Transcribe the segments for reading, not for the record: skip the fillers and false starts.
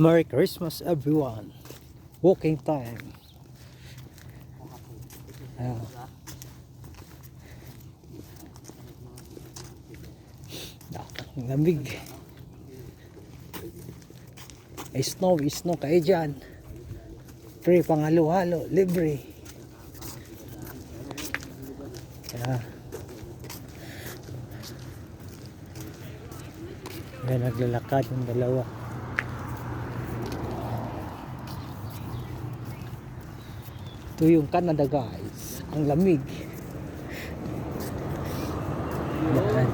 Merry Christmas everyone. Walking time. Ang lamig. Snow kayo dyan. Free pangalo-halo, libre. Yan naglalakad yung dalawa. Ito yung Canada guys. Ang lamig. Yan.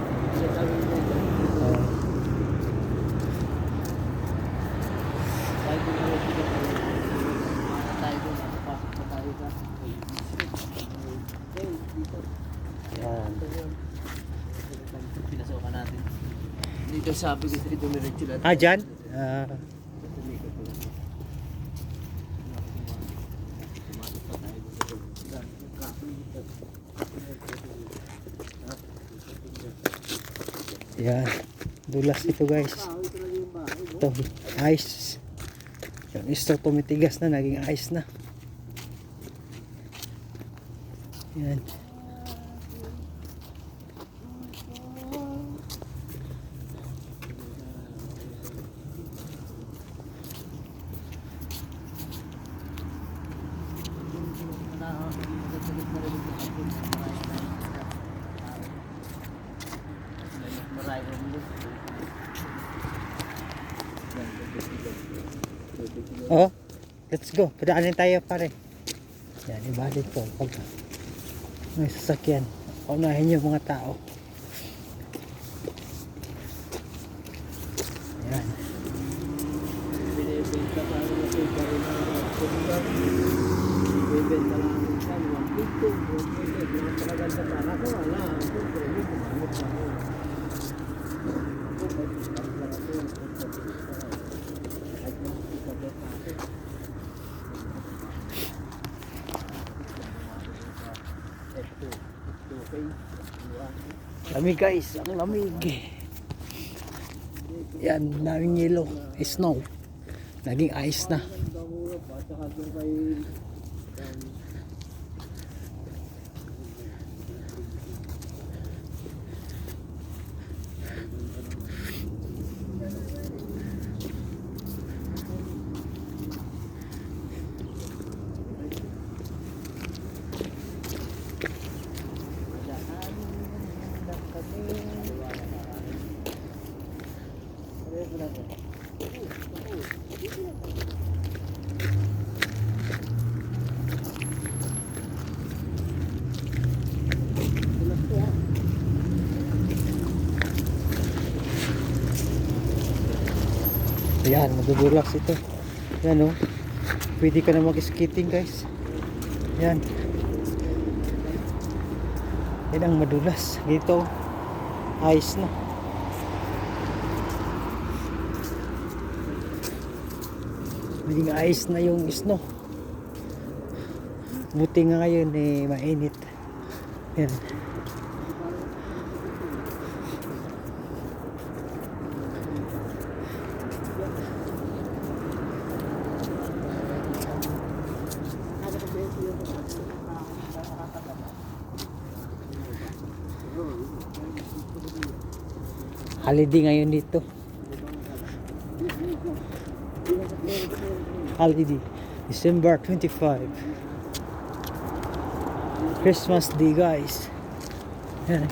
Yan. Pinasokan natin. Dito sabi ko dito dumiretso lahat. Dyan? Yan. Dulas ito guys. Ito, ice. Yung isto tumitigas na, naging ice na. Yan. Oh, let's go. Padaanin tayo pare. Yan, ibalik ko. Pag may sasakyan, unahin yung mga tao. Yan. Binibenta pa rin ako yung baril na binibenta lang ako sa 150, 150, napakaganda pa. Ako wala, siyempre, hindi kumamit pa ako. Lamig guys, ang lamig. Yan, daming yelo, snow. Naging ice na. Yan, madudulas ito. Yan oh. Pwede ka na mag-skating guys. Yan. Yan ang madulas. Dito, ice na. Naging ice na yung snow. Buti nga ngayon eh, mainit. Yan. Holiday ngayon dito. Holiday. December 25. Christmas Day guys. Yan.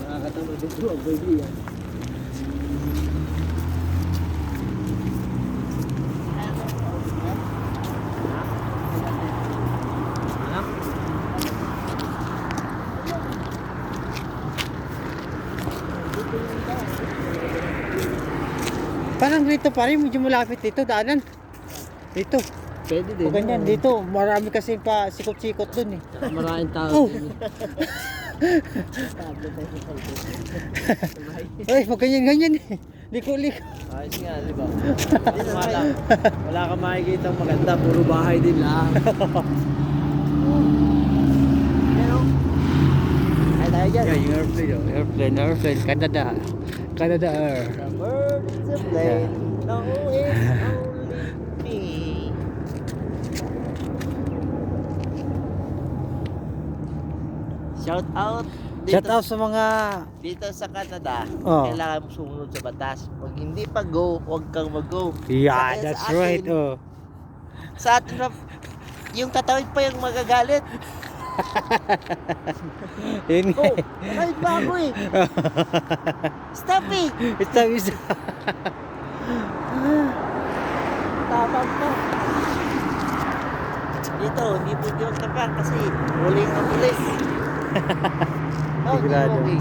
Nakakatama dito ang baby yan. Parang dito pa rin, medyo malapit dito, daanan. Dito. Pwede din. O ganyan, dito. Marami kasi pa sikot-sikot dun eh. Maraming tao. Uy, pag ganyan-ganyan eh. Liko-liko. Ayos nga, di ba? Wala kang makikita maganda, puro bahay din lang. Ay tayo dyan. Yeah, yung airplane, Canada. Canada Air. It's a plane. No, it's only me. Shout out Shout out sa mga dito sa Canada. Oh. Kailangan mo sumunod sa batas. Pag hindi pa go, huwag kang mag-go. yeah, Sa- that's sa right. atin, Oh. Sa atin na, yung tatawid pa yung magagalit. Yun nga. Oh, kahit bago eh. Stop eh. It's a visa. Tapang pa. Dito, hindi po yung tapang kasi huling ang pulis. Oh, Sigurado. okay.